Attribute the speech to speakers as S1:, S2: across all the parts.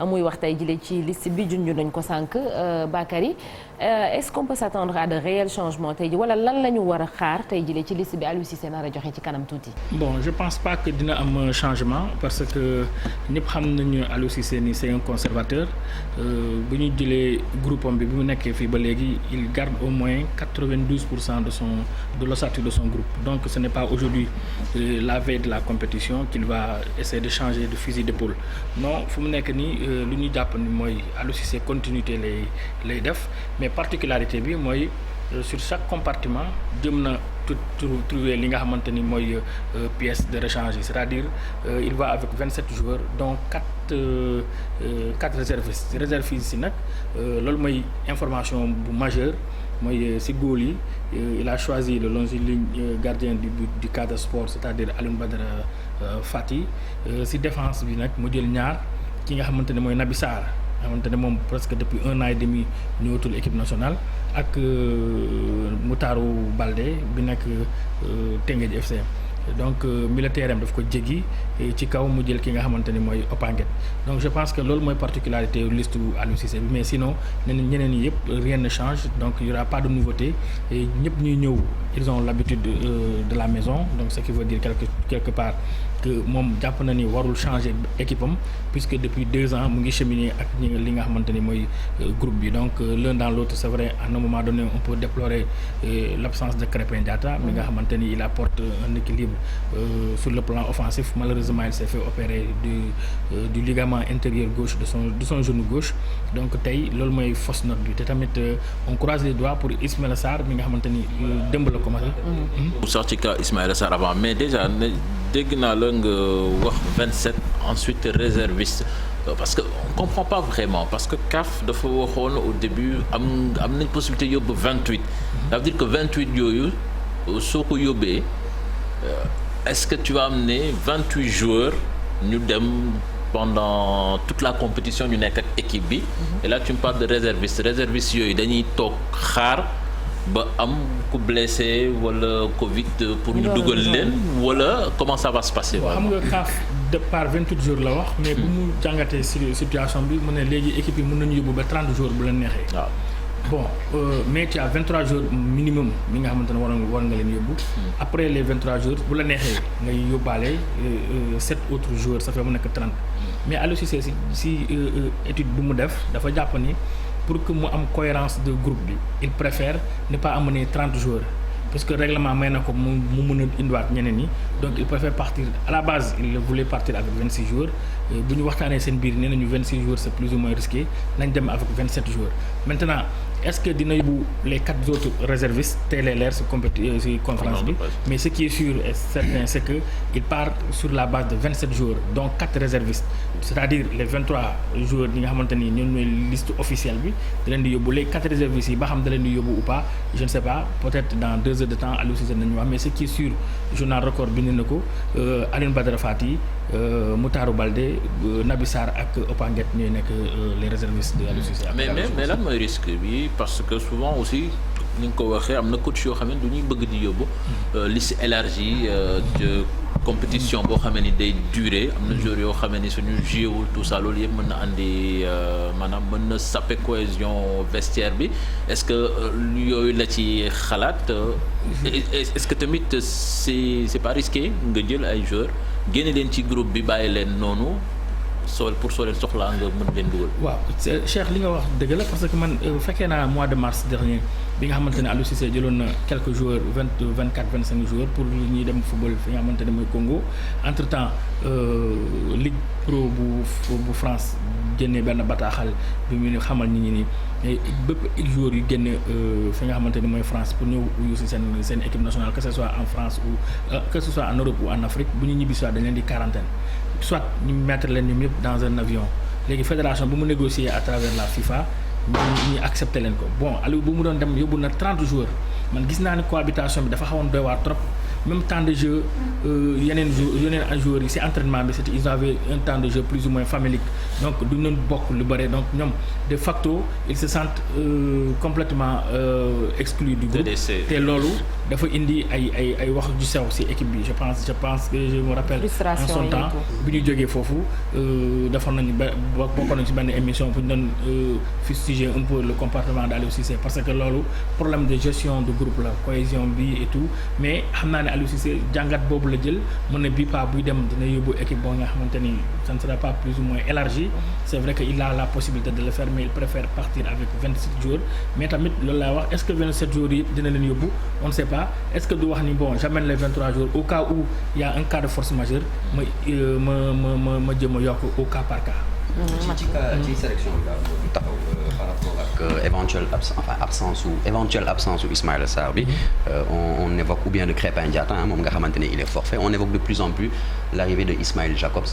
S1: muy wax tey jii ci liste bi junj nañ ko sànq Bakary est-ce qu'on peut s'attendre à de réels changements tey jii wala lan la ñu war a xaar tey jii ci liste bi Aliou Cissé nar a joxe ci kanam tuuti.
S2: Bon, je pense pas que dina am changement parce que ñëpp xam nañu Aliou Cissé ni c'est un conservateur bu ñu jëlee groupe am bi mu nekkee fii ba léegi il garde au moins 92% de l'ossature de son groupe. Donc ce n'est pas aujourd'hui la veille de la compétition qu'il va essayer de changer de fusil d'épaule. Non, fu mu nekk nii lu ñu jàpp ni mooy Aliou Cissé continuité lay def mais particularité bi mooy sur chaque compartiment jëm na trouver li nga xamante ni mooy pièce de rechange c'est-à-dire il va avec 27 joueurs dont 4 réservistes yi nag loolu mooy information bu majeure mooy ci góol yi il a choisi le longiligne gardien du Casa Sport c'est-à-dire Alioune Badara Fati ci défense bi nag mu jël ñaar ki nga xamante ne mooy Naby Sarr xamante ne moom presque depuis 1 an et demi ñëwatul équipe nationale ak Moutarou Baldé bi nekk Teungueth FC donc militaire am daf ko jéggi ci kaw mu jël ki nga xamante ni mooy Opanguet donc je pense que loolu mooy particularité liste Aliou Cissé bi mais sinon ñeneen ñi yëpp rien ne change donc il y aura pas de nouveauté et ñëpp ñuy ñëw ils ont l'habitude de la maison donc ce qui veut dire quelque part que moom jàpp na ni warul changer équipe am puisque depuis 2 ans mu ngi cheminer ak li nga xamante ni mooy groupe bi donc l'un dans l'autre c'est vrai à un moment donné on peut déplorer l'absence de Krépin Diatta mi nga xamante ni il apporte un équilibre sur le plan offensif malheureusement il s'est fait opérer du ligament intérieur gauche de son genou gauche donc tey loolu mooy fausse note bi te tamit on croise les doigts pour Ismaïla Sarr mi nga xamante ni démb la commencé.
S3: pour sax ci cas Ismaïla Sarr avant mais déjà dégg naa la nga wax 27 ensuite réserviste parce que on comprend pas vraiment parce que CAF dafa waxoon au début am nañ possibilité yóbbu 28 ça veut dire que 28 yooyu soo ko yóbbee est-ce que tu vas amener 28 joueurs ñu dem pendant toute la compétition ñu nekk ak équipe bi et là tu me parles de réserviste yooyu dañuy toog xaar ba am ku blessé wala Covid pour ñu dugal leen wala comment ça va se passer.
S2: xam nga CAF de par 28 jours la wax. mais bu mu jàngatee situation bi mu ne léegi équipe yi mën nañu yóbbu ba 30 jours bu leen neexee. waaw bon mais tu as 23 jours minimum mi nga xamante ne war nga leen yóbbu. après les 23 jours bu la neexee ngay yóbbaale 7 autres jours ça fait mu nekk 30. mais Aliou Cissé si étude bu mu def dafa jàpp ni. pour que mu am cohérence de groupe bi il préfère ne pas amener 30 joueurs parce que règlement may na ko mu mën a indiwaat ñeneen ñi donc il préfère partir à la base il voulait partir avec 26 joueurs bu ñu waxtaanee seen biir nee nañu 26 joueurs c'est plus ou moins risqué nañ dem avec 27 joueurs maintenant est-ce que dina yóbbu les 4 autres réservistes teel a leer ci conférence bi mais ce qui est sûr et certain c'est que il part sur la base de 27 joueurs dont 4 réservistes c'est-à-dire les 23 joueurs ñi nga xamante ni ñoom ñooy liste officielle bi da leen di yóbbu les 4 réservistes yi ba xam da leen di yóbbu ou pas je ne sais pas peut-être dans 2 heures de temps Aliou Cissé nañu wax mais ce qui est sûr journal Record bind na ko Alioune Badara Fati Moutarou Baldé Naby Sarr ak Opanguet ñooy nekk les réservistes de Aliou Cissé.
S3: mais lan mooy risque bi parce que souvent aussi ni nga ko waxee am na coach yoo xam ne du ñuy bëgg di yóbbu liste élargie de compétition boo xamee ni day durer am na joueurs yoo xamee ni suñu jouewul tout ça loolu yëpp mën na andi maanaam mën na saper cohésion vestiaire bi est-ce que yooyu la ci xalaat est-ce que tamit c'est pas risqué nga jël ay joueurs génne leen ci groupe bi bàyyi leen noonu pour soo leen soxlaa nga mën leen dugal.
S2: waaw Cheikh li nga wax dëgg la parce que man fekkee naa mois de mars dernier bi nga xamante ne Aliou Cissé jëloon na quelques joueurs 24-25 joueurs pour ñuy dem football fi nga xamante ne mooy Congo entre temps Ligue Pro bu France génnee benn bataaxal bi mu xamal nit ñi ni bépp joueurs yu génne fi nga xamante ni mooy France pour ñëw uyu si seen équipe nationale que ce soit en France ou que ce soit en Europe ou en Afrique bu ñu ñibbi soit dañ leen di quarantaine soit ñu mettre leen ñoom yëpp dans un avion léegi fédération bu mu négocier à travers la FIFA ñu accepté leen ko bon Aliou bu mu doon dem yóbbu na 30 joueurs man gis naa ne cohabitation bi dafa xawoon doy waar trop même temps de jeu yeneen joueurs yi ci entraînement bi c'était ils avaient un temps de jeu plus ou moins familique donc duñ leen bokk lu bëre donc ñoom de facto ils se sentent complètement exclus du groupe te loolu dafa indi ay wax ju sew ci équipe bi je pense que je me rappelle en son temps bi ñu jógee foofu defoon nañu bokkoon nañu ci benn émission bu ñu doon fustiger un peu le comportement d'Aliou Cissé parce que loolu problème de gestion de groupe la cohésion bi et tout mais xam naa ne Aliou Cissé jàngat boobu la jël mu ne bii pas buy dem dina yóbbu équipe boo nga xamante ni ça ne sera pas plus ou moins élargi c'est vrai que il a la possibilité de le faire mais il préfère partir avec 27 joueurs mais tamit loolu laa wax est-ce que 27 joueurs yi dina leen yóbbu on ne sait pas est-ce que du wax ni bon j'amène les 23 joueurs au cas où il y a un cas de force majeure ma jëm a yokk au cas par cas.
S4: ci sélection bi daal taxaw par rapport ak éventuelle absence ou Ismaïla Sarr bi on évoque ou bien de Crépin Diatta moom nga xamante ne il est forfait on évoque de plus en plus l'arrivée de Ismaël Jacobs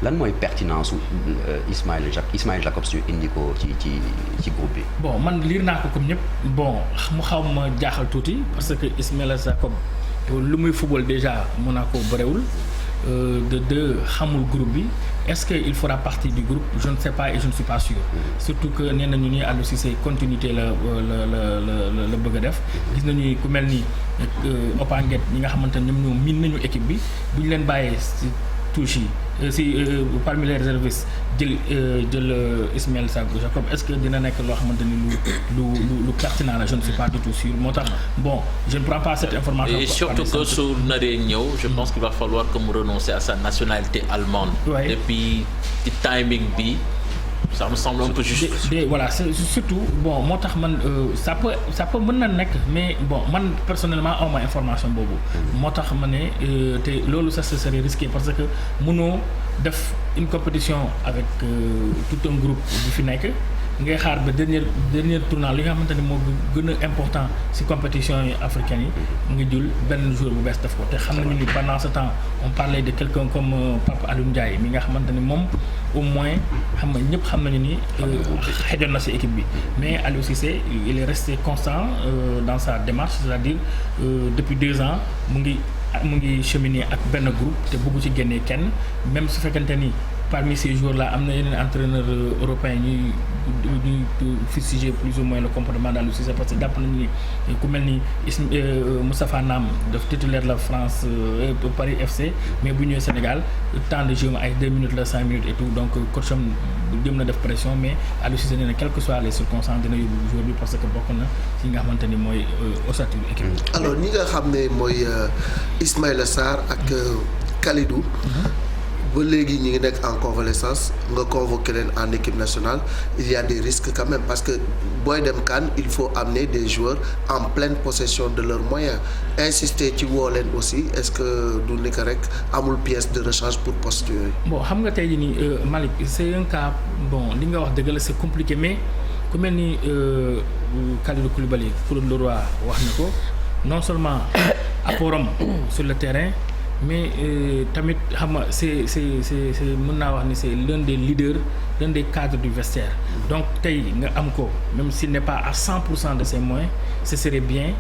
S4: lan mooy pertinence su Ismaël Jacobs ñu indi ko ci groupe bi. bon
S2: man liir naa ko comme ñëpp bon mu xaw ma jaaxal tuuti parce que Ismaël Jacobs lu muy football déjà Monaco bëriwul de deux xamul groupe bi est-ce que il fera partie du groupe je ne sais pas et je ne suis pas sûr surtout que nee nañu ni Aliou Cissé continuité la bëgg a def gis nañu ku mel ni Opanguet ñi nga xamante ne ñoom miin nañu équipe bi bu ñu leen bàyyee ci touche yi parmi les réservistes jël Ismaël Jacob est-ce que dina nekk loo xamante ni lu pertinent la je ne suis pas du tout sûr moo tax bon je ne prends pas cette information.
S3: Et surtout que su naree ñëw je pense qu'il va falloir que mu renoncer à sa nationalité allemande. Ouais. Et puis ci timing bi ça me semble un peu juste.
S2: Voilà c'est surtout bon moo tax man ça peut mën na nekk mais bon man personnellement awma information boobu. moo tax ma ne te loolu ça ce serait risqué parce que mënoo def une compétition avec tout un groupe bu fi nekk ngay xaar ba dernier tournant li nga xamante ni moo gën a important ci compétition yi africaines yi mu ngi jul benn jour bu bees def ko te xam nañu ni pendant ce temps on parlait de quelqu'un comme Papa Aliou Ndiaye mi nga xamante ni moom au moins xam nga ñëpp xam nañu ni xejoon na ci équipe bi mais Aliou Cissé il est resté constant dans sa démarche c'est-à-dire depuis 2 ans mu ngi cheminer ak benn groupe te bëggu ci génnee kenn même su fekkente ni parmi ces joueurs là am na yeneen entraîneurs européens ñuy fustiger plus ou moins le comportement d'Aliou Cissé parce que jàpp nañu ni ku mel ni Moustapha Nam daf titulaire la France Paris FC mais bu ñëwee Sénégal temps de jeu ay 2 minutes la 5 minutes et tout donc coach am jëm na def pression mais Aliou Cissé nee na quelles que soient les circonstances dina yóbbu joueur bi parce que bokk na ci nga xamante ni mooy ossature équipe.
S5: alors ñi nga xam ne mooy Ismaïla Sarr ak Kalidou. ba léegi ñu ngi nekk en convalescence nga convoqué leen en équipe nationale il y a des risques quand même parce que booy dem CAN il faut amener des joueurs en pleine possession de leurs moyens insister ci woo leen aussi est-ce que du ni ko rek amul pièce de rechange pour poste yooyu.
S2: bon xam nga tey jii nii Malick c'est un cas bon li nga wax dëgg la c'est compliqué mais ku mel ni Kalidou Koulibaly Claude Leroy wax na ko non seulement apportam sur le terrain. mais tamit xam nga c'est mën naa wax ni c'est l'un des leaders l'un des cadres du vestiaire donc tey nga am ko même s'il n'est pas à 100% de ses moyens ce serait bien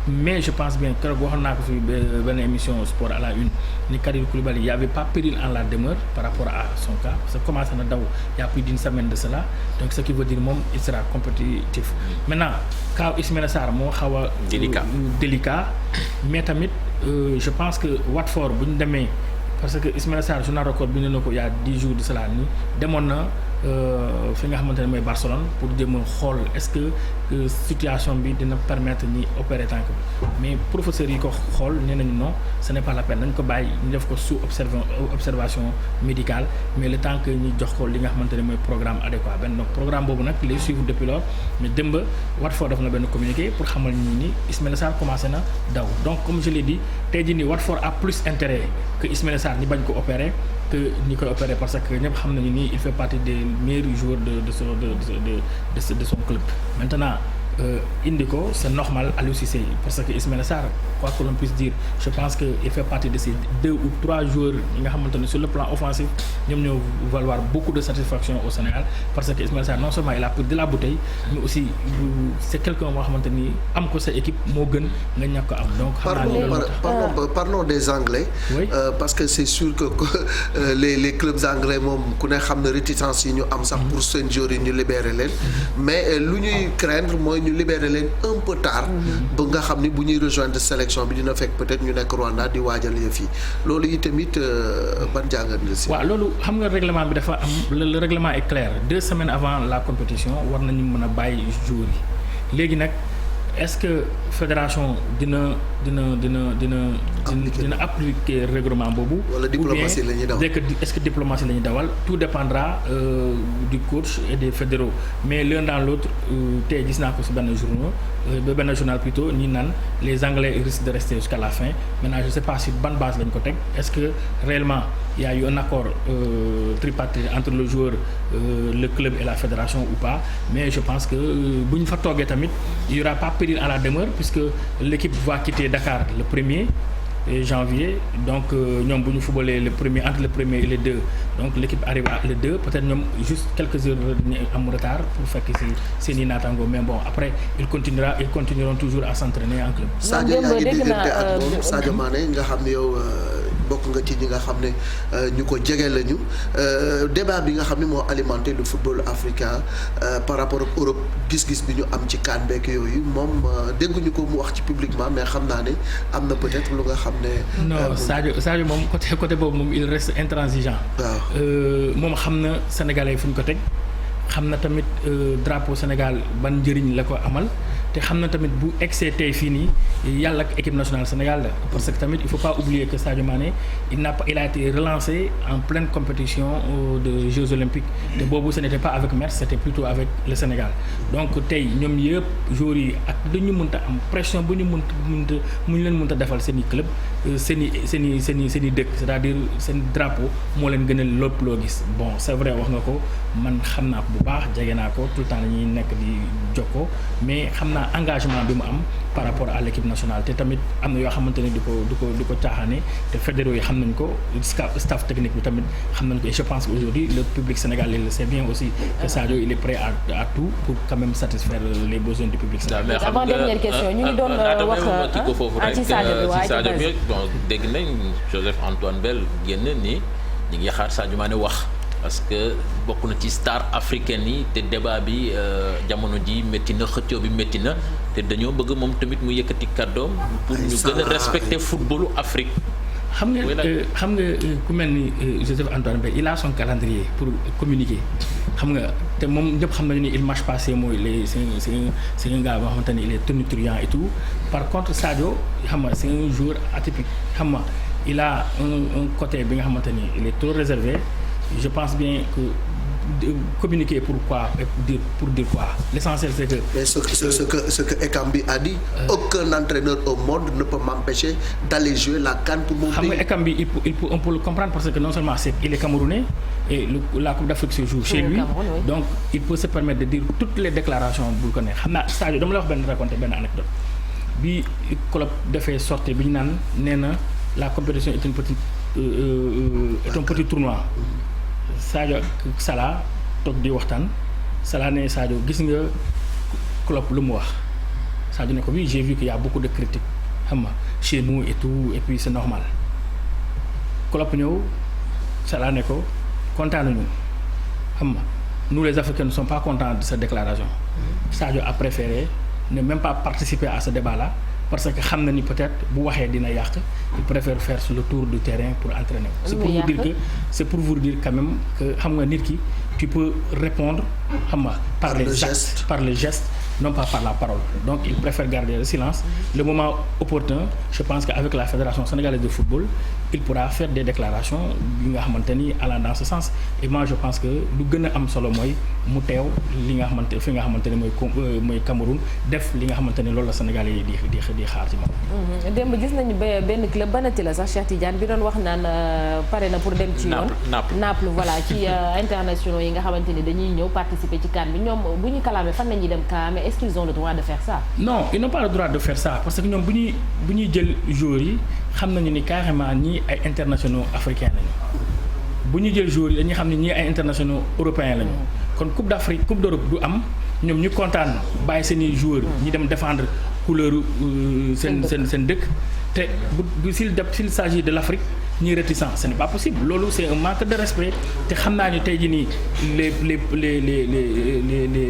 S2: mais je pense bien keroog waxoon naa ko fi benn émission sport à la une ni Kalidou Koulibaly il y avait pas péril en la demeure par rapport à son cas parce que commencé na daw il y a plus d'une semaine de cela donc ce qui veut dire moom il sera compétitif maintenant cas Ismaïla Sarr moo xaw a délicat mais tamit je pense que Watford bu ñu demee parce que Ismaïla Sarr journal record bi ne na ko il y a 10 jours de cela nii demoon na fi nga xamante ne mooy Barcelone pour jéem a xool est-ce que situation bi dina permettre ñi opérer tànk bi mais professeurs yi ko xool nee nañu non ce n'est pas la peine nañ ko bàyyi ñu def ko sous observation médicale mais le temps que ñuy jox ko li nga xamante ne mooy programme adéquat benn donc programme boobu nag les suivre depuis lors mais démb Watford def na benn communiqué pour xamal ni Ismaïla Sarr commencé na daw donc comme je l'ai dit tey jii nii Watford a plus intérêt que Ismaïla Sarr ñi bañ ko opérer que ñi koy opérer parce que ñëpp xam nañu ni il fait partie des meilleurs joueurs de son club maintenant indi ko c'est normal Aliou Cissé parce que Ismaïla Sarr quoi que l'on puisse dire je pense que il fait partie de ces 2 ou 3 joueurs yi nga xamante ne sur le plan offensif ñoom ñoo valoir beaucoup de satisfaction au Sénégal parce que Ismaïla Sarr non seulement il a pris de la bouteille mais aussi c'est quelqu'un moo xamante ni am ko sa équipe moo gën nga ñàkk ko am donc
S5: parlons des Anglais parce que c'est sûr que les clubs anglais moom ku ne xam na réticence yi ñu am sax pour seen joueurs yi ñu libérer leen mais lu ñuy craindre mooy ñu libérer leen un peu tard ba nga xam ni bu ñuy rejoindre sélection bi dina fekk peut-être ñu nekk Rwanda di waajal yëf yi loolu yi tamit ban jàngat nga si
S2: waaw loolu xam nga règlement bi dafa am le règlement est clair 2 semaines avant la compétition war nañu mën a bàyyi joueurs yi léegi nag est-ce que fédération dina appliquer règlement boobu.
S5: wala diplomatie la ñuy dawal
S2: est-ce que diplomatie la ñuy dawal tout dépendra du coach et des fédéraux mais l'un dans l'autre tey gis naa ko ci benn journal plutôt ñi naan les Anglais risquent de rester jusqu'à la fin maintenant je sais pas si ban base lañ ko teg est-ce que réellement il y a eu un accord tripartite entre le joueur le club et la fédération ou pas mais je pense que bu ñu fa toogee tamit il y aura pas péril à la demeure puisque l'équipe va quitter Dakar le 1er janvier donc ñoom bu ñu footballee le premier entre le 1er et le 2 donc l'équipe arrive à le 2 peut-être ñoom juste quelques heures am retard pour fekk ci seeni naataango mais bon après ils continueront toujours à s'entraîner en club.
S5: Sadio yaa ngi diggante ak moom Sadio Mané nga xam ne yow bokk nga ci ñi nga xam ne ñu ko jege lañu débat bi nga xam ne moo alimenté le football africain par rapport ak Europe gis-gis bi ñu am ci CAN beek yooyu moom dégguñu ko mu wax ci publiquement mais xam naa ne am na peut-être lu nga xam ne.
S2: non Sadio moom côté boobu moom il reste intransigeant. waaw moom xam na sénégalais fu ñu ko teg xam na tamit drapeau Sénégal ban njëriñ la ko amal. te xam na tamit bu excès tey fii nii yàlla ak équipe nationale Sénégal la parce que tamit il faut pas oublier que Sadio Mané il a été relancé en pleine compétition de Jeux olympiques te boobu ce n'était pas avec Metz c'était plutôt avec le Sénégal donc tey ñoom yëpp joueurs yi ak dañu mënta am pression bu ñu mënta defal seen i club seen i dëkk c'est-à-dire seen drapeau moo leen gën a lépp loo gis bon c'est vrai wax nga ko man xam naa ko bu baax jege naa ko tout le temps dañuy nekk di jokkoo mais xam naa engagement bi mu am par rapport à l'équipe nationale te tamit am na yoo xamante ne du ko caaxaane te fédéraux yi xam nañ ko staff technique bi tamit xam nañ ko et je pense qu'aujourd'hui le public sénégalais le sait bien aussi que Sadio il est prêt à tout pour quand même satisfaire les besoins du public sénégalais.
S1: avant dernière question ñu ngi doon wax
S3: ci Sadio bi bon dégg nañ Joseph Antoine Bell génn ni ñi ngi xaar Sadio Mané wax parce que bokk na ci star africaine yi te débat bi jamono ji métti na xëccoo bi métti na te dañoo bëgg moom tamit mu yëkkati kàddoom pour ñu gën a respecter footballu Afrique.
S2: xam nga ku mel ni Joseph Antoine Bell il a son calendrier pour communiquer xam nga te moom ñëpp xam nañu ni il marche pas ses mots c'est un gars boo xamante ni il est tonitruant et tout par contre Sadio xam nga c'est un joueur atypique xam nga il a un côté bi nga xamante ni il est trop réservé. Je pense bien que communiquer pourquoi pour dire quoi l'essentiel c'est que.
S5: Mais ce que Ekambi a dit. Aucun entraîneur au monde ne peut m'empêcher d'aller jouer la CAN pour mon pays.
S2: xam nga Ekambi on peut le comprendre parce que non seulement il est camerounais et la Coupe d'Afrique se joue chez lui donc il peut se permettre de dire toutes les déclarations bu ko ne xam naa Sadio dama la wax raconter benn anecdote bi club dafay sortir bi ñu naan nee na la compétition est un petit tournoi. Sadio ak Salah toog di waxtaan Salah ne Sadio gis nga Klopp lu mu wax Sadio ne ko oui j'ai vu qu'il y a beaucoup de critiques xam nga chez nous et tout et puis c'est normal Klopp ñëw Salah ne ko kontaanuñu xam nga nous les Africains ne sommes pas contents de cette déclaration Sadio a préféré ne même pas participer à ce débat-là parce que xam na ni peut-être bu waxee dina yàq il préfère faire sur le tour du terrain pour entraîner. C'est pour vous dire quand même que xam nga nit ki tu peux répondre xam nga par les actes par les gestes non pas par la parole donc il préfère garder le silence le moment opportun je pense qu'avec la Fédération sénégalaise de football il pourra faire des déclarations yi nga xamante ni allant dans ce sens et moi je pense que lu gën a am solo mooy mu teew li nga xamante fi nga xamante ne mooy Cameroun def li nga xamante ne loolu la Sénégalais yi di xaar ci moom.
S1: démb gis nañu benn club banati la sax Cheikh Tidiane bi doon wax naan pare na pour dem ci yoon. Naples voilà ci internationaux internationaux yi nga xamante ni dañuy ñëw participer ci CAN bi ñoom bu ñu kalaamee fan la ñuy dem kalaamee est-ce qu'ils ont le droit de faire ça?
S2: Non, ils n'ont pas le droit de faire ça parce que ñoom bu ñuy jël joueurs yi xam nañu ni carrément ñii ay internationaux africains lañu bu ñuy jël joueurs yi dañuy xam ne ñii ay internationaux européens lañu kon Coupe d'Afrique Coupe d'Europe du am ñoom ñu kontaan bàyyi seeni joueurs ñi dem défendre couleur seen dëkk te s'il s'agit de l'Afrique ñuy réticent ce n'est pas possible loolu c'est un manque de respect te xam naa ni tey jii nii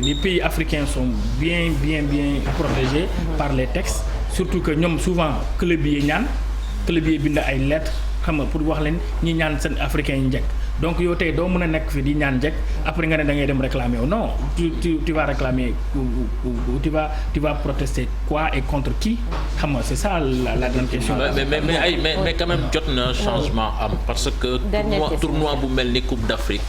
S2: les pays africains sont bien protégés par les textes surtout que ñoom souvent club yi bind ay lettres xam nga pour wax leen ñi ñaan seen africains yi njëkk donc yow tey doo mën a nekk fi di ñaan njëkk après nga ne da ngay dem réclamer wu non tu vas réclamer tu vas protester quoi et contre qui xam nga c'est ça la grande question.
S3: mais quand même jot na changement am parce que tournoi bu mel ni Coupe d'Afrique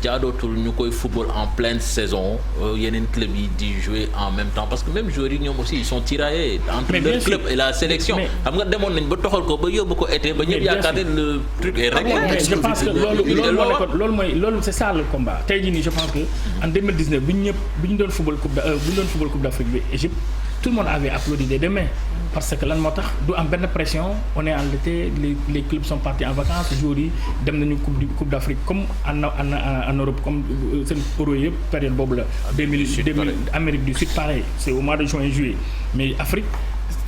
S3: jaadootul ñu koy football en pleine saison yeneen club yi di jouer en même temps parce que même joueurs yi ñoom aussi ils sont tiraillés entre leur club et la sélection xam nga demoon nañ ba toxal ko ba yóbbu ko été ba ñëpp yaakaar ne le truc est réglé.
S2: Je pense que loolu c'est ça le combat tey jii nii je pense que en 2019 bi ñu doon football Coupe d'Afrique bi Égypte tout le monde avait applaudi des deux mains parce que lan moo tax du am benn pression on est en été les clubs sont partis en vacances joueurs yi dem nañu Coupe d'Afrique comme en Europe comme seen euro yëpp période boobu la 2000 Amérique du Sud pareil c'est au mois de juin juillet mais Afrique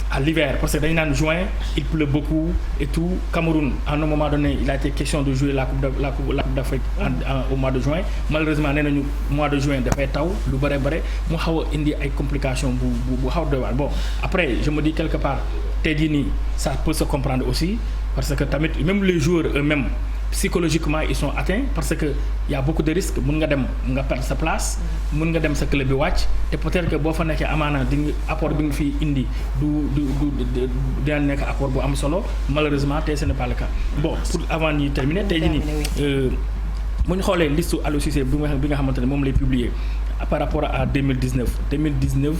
S2: à l'hiver parce que dañu naan juin il pleut beaucoup et tout Cameroun à un moment donné il a été question de jouer la coupe d'Afrique au mois de juin malheureusement nee nañu mois de juin dafay taw lu bare mu xaw a indi ay complications bu xaw a doy waar bon après je me dis quelque part tey jii nii ça peut se comprendre aussi parce que tamit même les joueurs eux-mêmes psychologiquement ils sont atteints parce que y a beaucoup de risques mun nga dem nga perdre sa place mun nga dem sa club bi wàcc te peut-être que boo fa nekkee amaana di nga apport bi nga fi indi du dina nekk apport bu am solo malheureusement tey ce n'est pas le cas bon pour avant ñuy terminer tey jii nii bu ñu xoolee liste Aliou Cissé bi nga xamante ne moom lay publier par rapport à 2019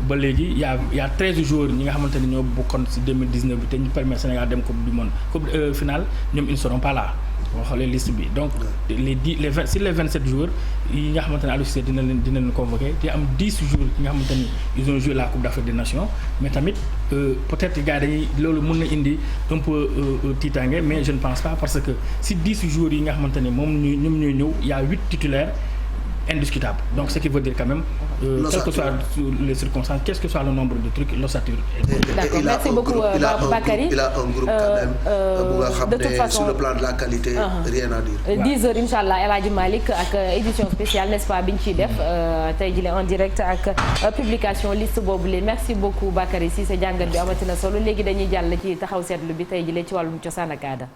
S2: ba léegi y a 13 joueurs ñi nga xamante ne ñoo bokkoon ci 2019 bi te ñu permettre Sénégal dem coupe du monde coupe finale ñoom ils ne seront pas là boo xoolee liste bi donc sur les 27 joueurs yi nga xamante ne Aliou Cissé dina leen convoqué te am 10 joueurs yi nga xamante ni ils ont joué la Coupe d'Afrique des Nations mais tamit peut-être gars dañuy loolu mën na indi un peu tiitaange mais je ne pense pas parce que si 10 joueurs yi nga xamante ne ñoom ñooy ñëw y a 8 titulaires indiscutable donc ce qui veut dire quand même quelles que soient les circonstances quel que soit le nombre de trucs l'ossature
S1: d'accord merci beaucoup Bakary
S5: il a un groupe quand même bu nga xam
S1: de toute
S5: ne
S1: façon
S5: sur le plan de la qualité rien à dire
S1: 10 heures inchallah El Hadji Malick ak édition spéciale n'est-ce pas bi ñu ciy def tey jii en direct ak publication liste boobu lee merci beaucoup Bakary si sa jàngat bi amatina solo léegi dañuy jàll ci taxaw seetlu bi tey jii ci wàllum cosaan ak aada